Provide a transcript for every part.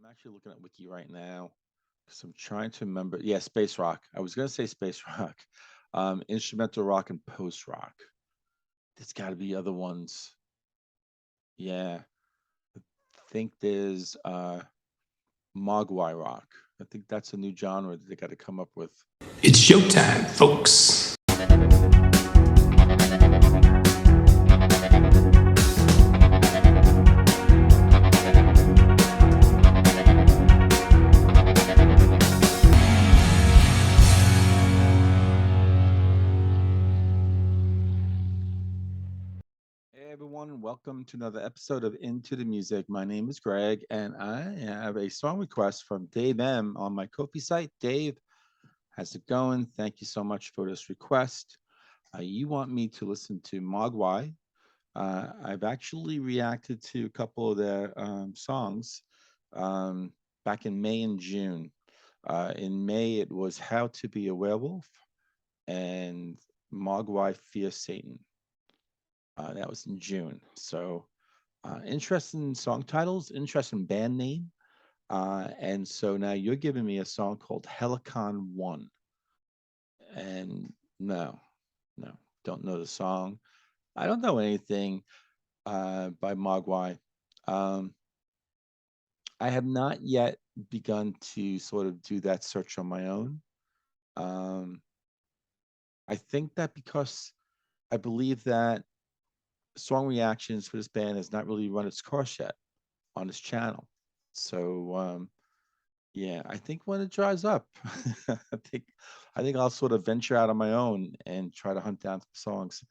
I'm actually looking at Wiki right now because I'm trying to remember. Yeah, space rock. I was gonna say space rock, instrumental rock and post rock. There's got to be other ones. Yeah, I think there's Mogwai rock. I think that's a new genre that they got to come up with. It's showtime, folks. Hey everyone, welcome to another episode of Into the Music. My name is Greg, and I have a song request from Dave M on my KoFi site. Dave, how's it going? Thank you so much for this request. You want me to listen to Mogwai. I've actually reacted to a couple of their songs um, back in May and June. In May, it was How to Be a Werewolf and Mogwai Fear Satan. That was in June. So, interesting song titles, interesting band name. And so now you're giving me a song called Helicon 1. And no, no, don't know the song. I don't know anything by Mogwai. Um, I have not yet begun to sort of do that search on my own. Um, I think that because I believe that Song Reactions for this band has not really run its course yet on this channel. So yeah, I think when it dries up, I think I think I'll sort of venture out on my own and try to hunt down some songs.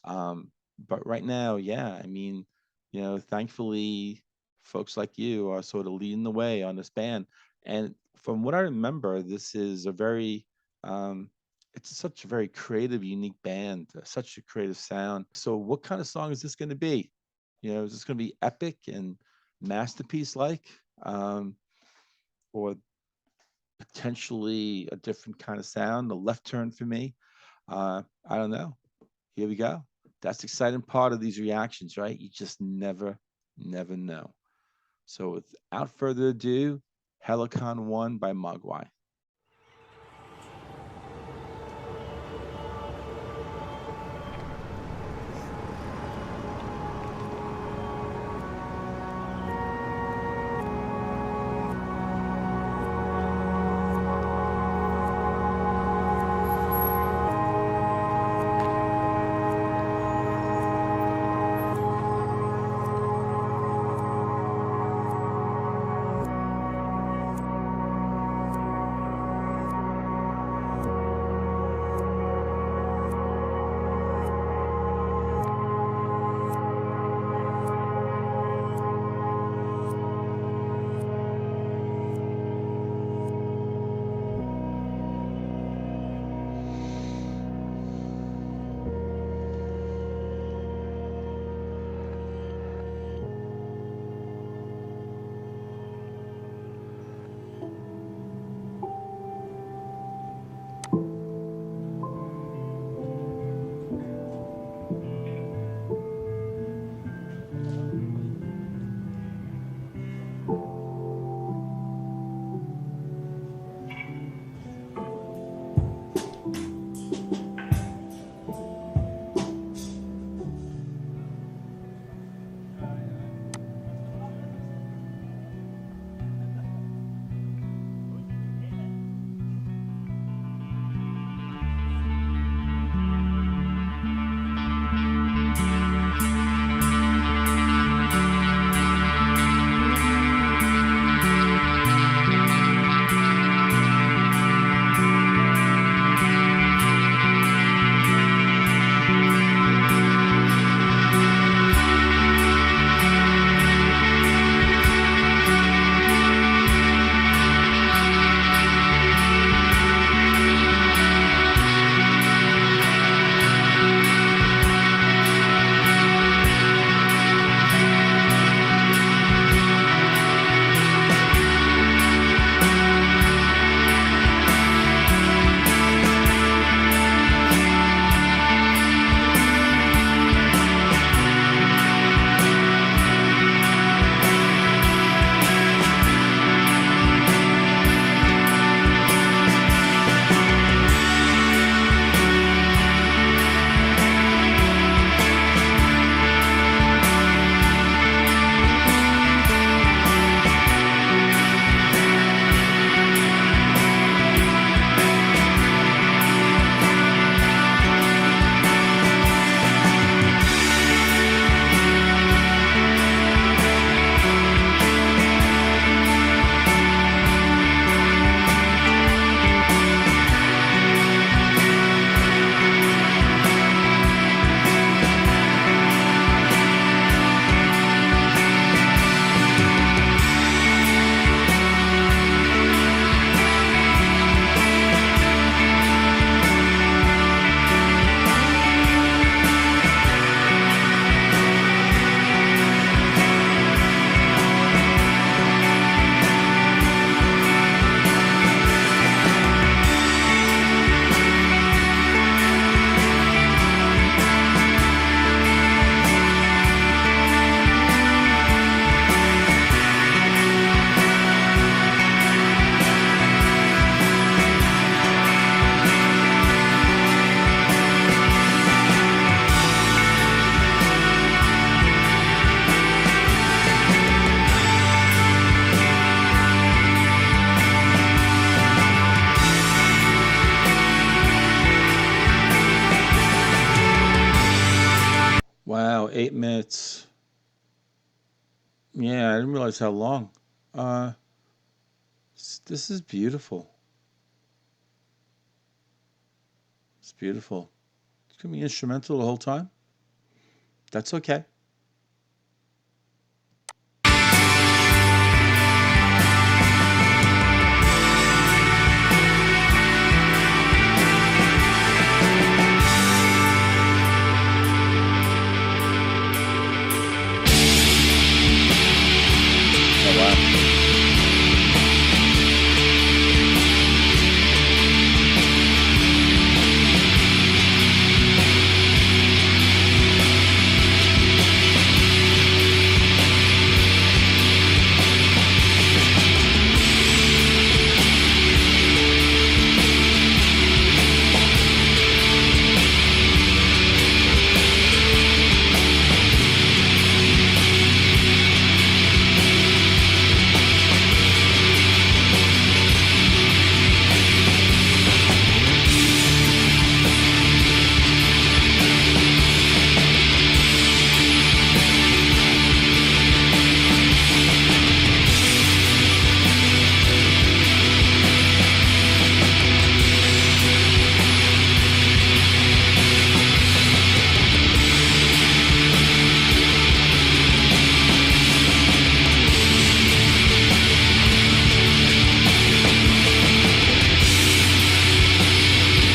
But right now, yeah, I mean, thankfully, folks like you are sort of leading the way on this band. And from what I remember, this is a very it's such a very creative, unique band, such a creative sound. So, what kind of song is this going to be? Is this going to be epic and masterpiece like? Or potentially a different kind of sound, a left turn for me. I don't know. Here we go. That's the exciting part of these reactions, right? You just never know. So without further ado, Helicon 1 by Mogwai. 8 minutes. Yeah, I didn't realize how long. Uh, this is beautiful. It's beautiful. It's gonna be instrumental the whole time. That's okay. Oh, wow.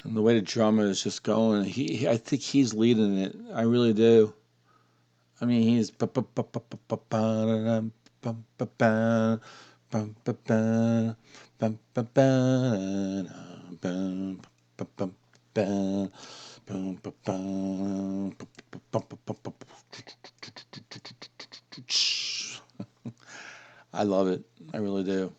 And the way the drummer is just going, I think he's leading it. I really do. I mean, he's I love it. I really do.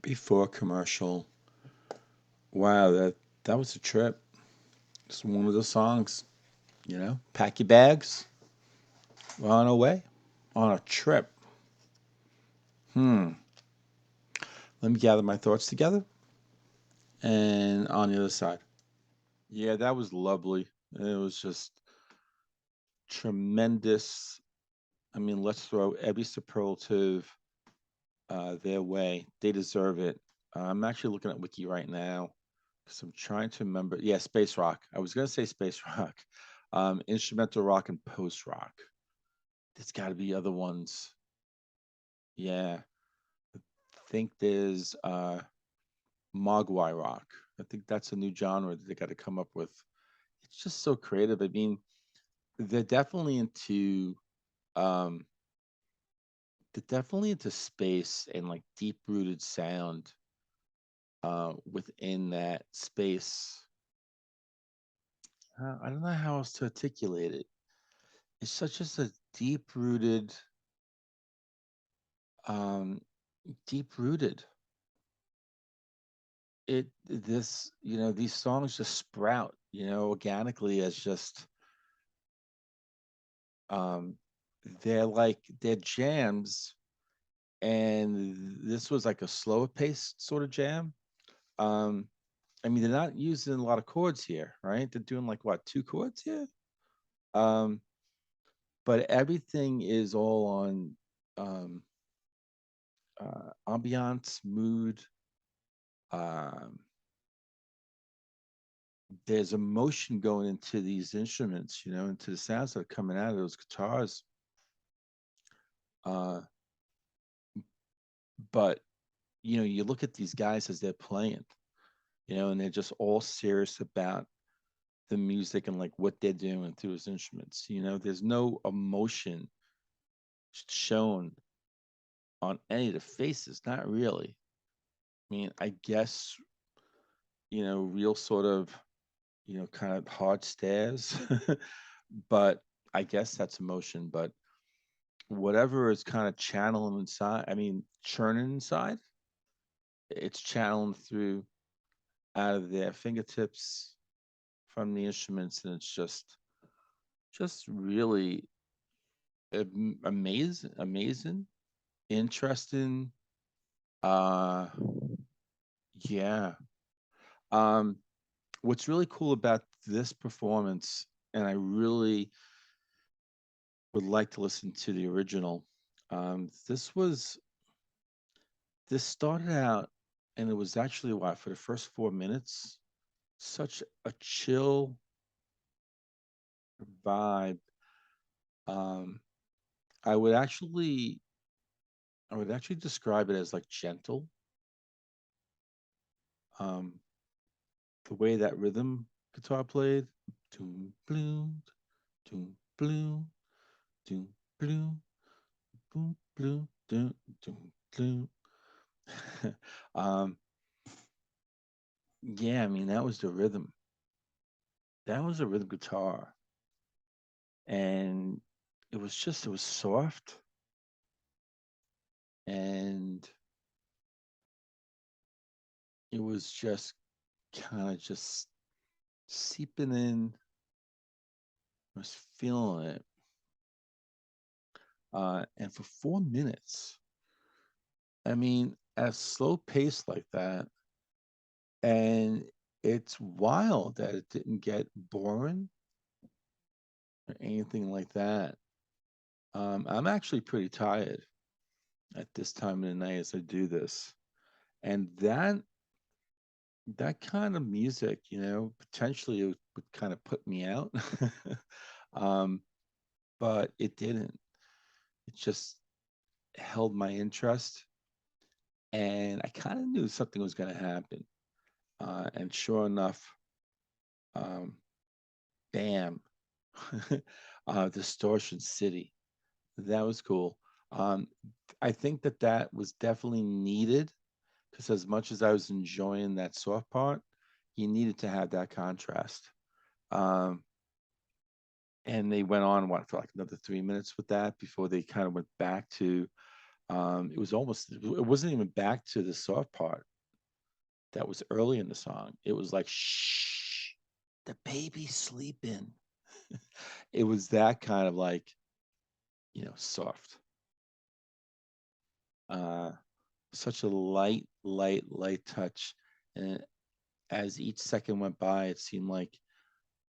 before commercial. Wow, that was a trip. It's one of the songs, Pack your bags. We're on our way. On a trip. Hmm. Let me gather my thoughts together. And on the other side. Yeah, that was lovely. It was just tremendous. I mean, let's throw every superlative their way. They deserve it. I'm actually looking at Wiki right now because I'm trying to remember. Yeah, space rock. I was gonna say space rock, instrumental rock and post rock. There's got to be other ones. Yeah, I think there's Mogwai rock. I think that's a new genre that they got to come up with. It's just so creative. I mean, they're definitely into um, they're definitely into space and like deep rooted sound within that space. I don't know how else to articulate it. It's such as a um, deep rooted. These songs just sprout, organically as just um, they're jams, and this was like a slower paced sort of jam. Um, I mean, they're not using a lot of chords here, right? They're doing like what, two chords here? Um, but everything is all on um, ambiance, mood. Um, there's emotion going into these instruments, into the sounds that are coming out of those guitars. Uh, but you look at these guys as they're playing, and they're just all serious about the music and like what they're doing through those instruments. There's no emotion shown on any of the faces, not really. I mean, I guess, real sort of, kind of hard stares, but I guess that's emotion. But whatever is kind of channeling inside, I mean, churning inside, it's channeling through out of their fingertips from the instruments, and it's just really amazing, interesting. Uh, yeah. Um, what's really cool about this performance, and I really would like to listen to the original. This started out, and it was actually what, for the first 4 minutes, such a chill vibe. Um, I would actually, I would actually describe it as like gentle. Um, the way that rhythm guitar played, doom bloom, doom bloom, doom bloom, boom bloom, doom doom bloom. um, yeah, I mean that was the rhythm. That was a rhythm guitar, and it was soft, and it was just kind of just seeping in. I was feeling it, and for 4 minutes, I mean, at a slow pace like that, and it's wild that it didn't get boring or anything like that. I'm actually pretty tired at this time of the night as I do this, and that kind of music, potentially it would kind of put me out, um, but it didn't. It just held my interest, and I kind of knew something was going to happen. And sure enough, um, bam, Distortion City. That was cool. Um, I think that was definitely needed because as much as I was enjoying that soft part, you needed to have that contrast. Um, and they went on what for like another 3 minutes with that before they kind of went back to It wasn't even back to the soft part that was early in the song. It was like, shh, the baby's sleeping. It was that kind of like, soft. Uh, Such a light touch. And as each second went by, it seemed like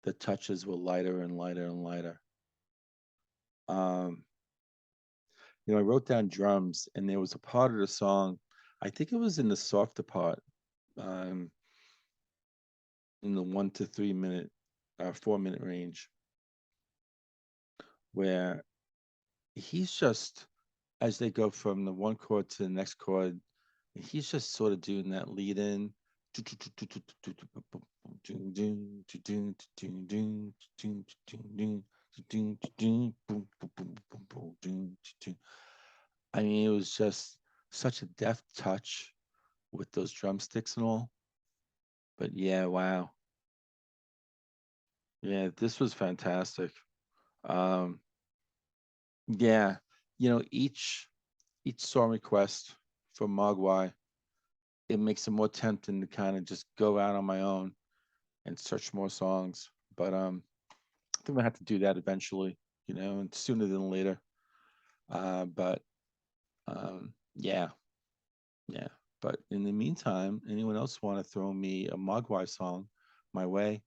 the touches were lighter and lighter and lighter. Um, I wrote down drums, and there was a part of the song, I think it was in the softer part, um, in the 1 to 3 minute, 4 minute range, where he's just, as they go from the one chord to the next chord, he's just sort of doing that lead in. I mean, it was just such a deft touch with those drumsticks and all. But yeah, wow. Yeah, this was fantastic. Um, yeah, each song request from Mogwai, it makes it more tempting to kind of just go out on my own and search more songs. But I think I have to do that eventually, and sooner than later. But yeah, yeah. But in the meantime, anyone else want to throw me a Mogwai song my way?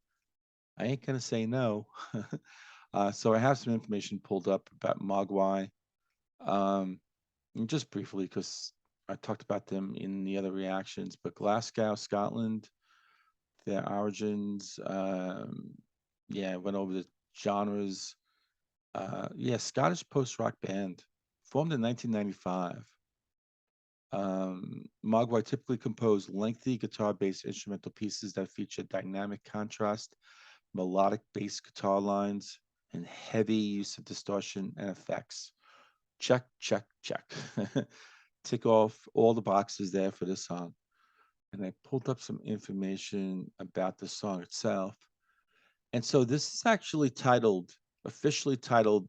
I ain't gonna say no. So I have some information pulled up about Mogwai, and just briefly because I talked about them in the other reactions. But Glasgow, Scotland, their origins. Yeah, went over the genres. Yeah, Scottish post rock band formed in 1995. Mogwai typically composed lengthy guitar based instrumental pieces that feature dynamic contrast, melodic bass guitar lines, and heavy use of distortion and effects. Check, check, check. Tick off all the boxes there for this song. And I pulled up some information about the song itself. And so this is actually officially titled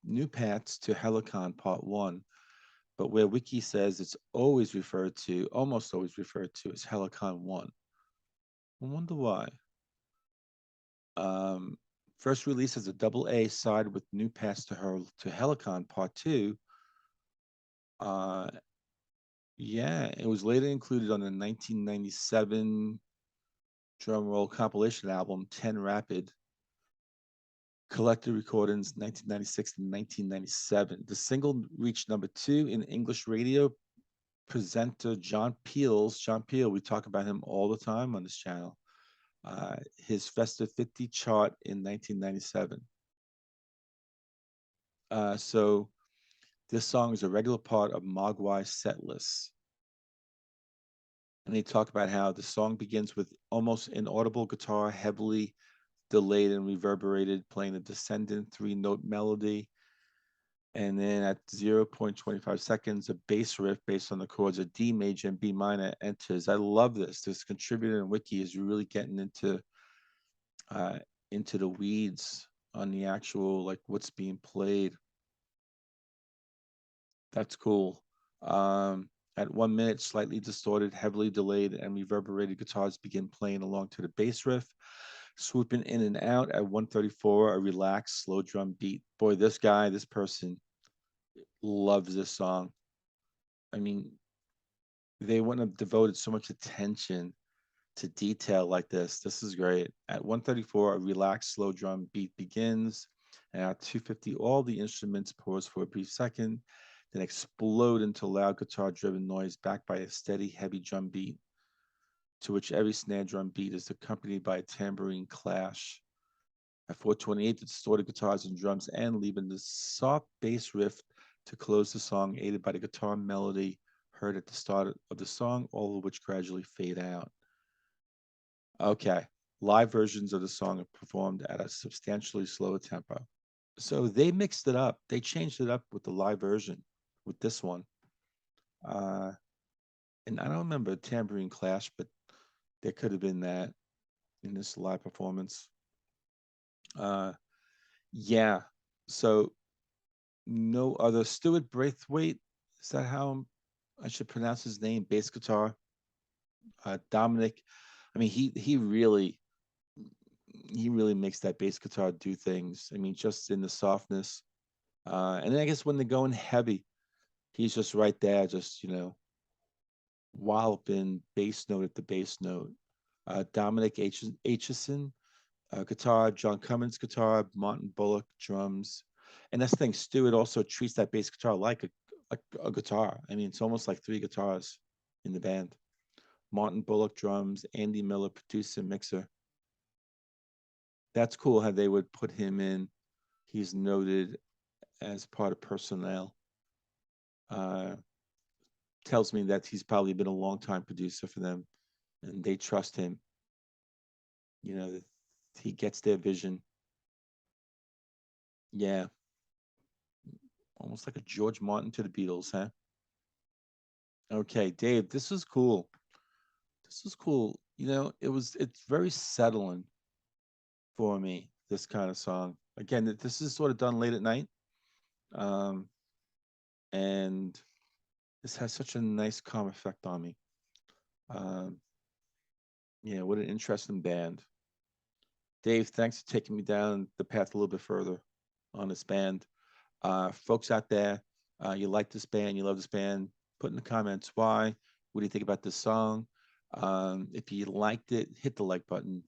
New Paths to Helicon Part 1, but where Wiki says it's almost always referred to as Helicon 1. I wonder why. Um, First released as a double A side with New Paths to Helicon Part 2. Uh, yeah, it was later included on the 1997 drum roll compilation album 10 Rapid, collected recordings 1996 to 1997. The single reached number 2 in English radio. Presenter John Peel, we talk about him all the time on this channel. His Festive 50 chart in 1997. So this song is a regular part of Mogwai's set list. And they talk about how the song begins with almost inaudible guitar, heavily delayed and reverberated, playing a descendant 3 note melody. And then at 0.25 seconds, a bass riff based on the chords of D major and B minor enters. I love this. This contributor and wiki is really getting uh, into the weeds on the actual like what's being played. That's cool. At 1 minute, slightly distorted, heavily delayed, and reverberated guitars begin playing along to the bass riff, swooping in and out. At 134, a relaxed, slow drum beat. Boy, this person loves this song. I mean, they wouldn't have devoted so much attention to detail like this. This is great. At 134, a relaxed, slow drum beat begins. And at 250, all the instruments pause for a brief second, then explode into loud guitar driven noise backed by a steady, heavy drum beat, to which every snare drum beat is accompanied by a tambourine clash. At 428, the distorted guitars and drums end, leaving the soft bass riff to close the song, aided by the guitar melody heard at the start of the song, all of which gradually fade out. Okay, live versions of the song are performed at a substantially slower tempo. So they mixed it up. They changed it up with the live version, with this one. Uh, and I don't remember Tambourine Clash, but there could have been that in this live performance. Uh, yeah. So no other. Stuart Braithwaite Is that how I should pronounce his name? Bass guitar, Dominic. I mean, he really makes that bass guitar do things. I mean, just in the softness. And then I guess when they're going heavy, he's just right there, just walloping bass note at the bass note. Dominic Aitchison, guitar, John Cummins guitar, Martin Bullock drums, and that's the thing. Stewart also treats that bass guitar like a guitar. I mean, it's almost like three guitars in the band. Martin Bullock drums, Andy Miller producer mixer. That's cool how they would put him in. He's noted as part of personnel. Uh, Tells me that he's probably been a long time producer for them, and they trust him. That he gets their vision. Yeah, almost like a George Martin to the Beatles, huh? Okay, Dave, this is cool. This is cool. It's very settling for me. This kind of song. Again, this is sort of done late at night, um, and this has such a nice calm effect on me. Um, yeah, what an interesting band. Dave, thanks for taking me down the path a little bit further on this band. Folks out there, you like this band, you love this band, put in the comments why. What do you think about this song? If you liked it, hit the like button.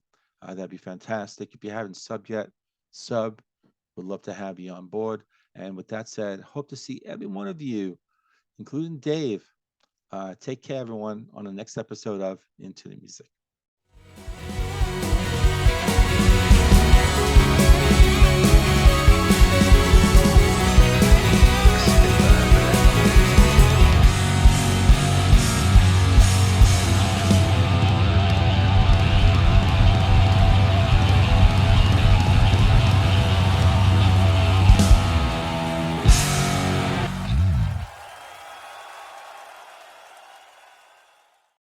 That'd be fantastic. If you haven't subbed yet, sub. Would love to have you on board. And with that said, hope to see every one of you, including Dave. Take care, everyone, on the next episode of Into the Music.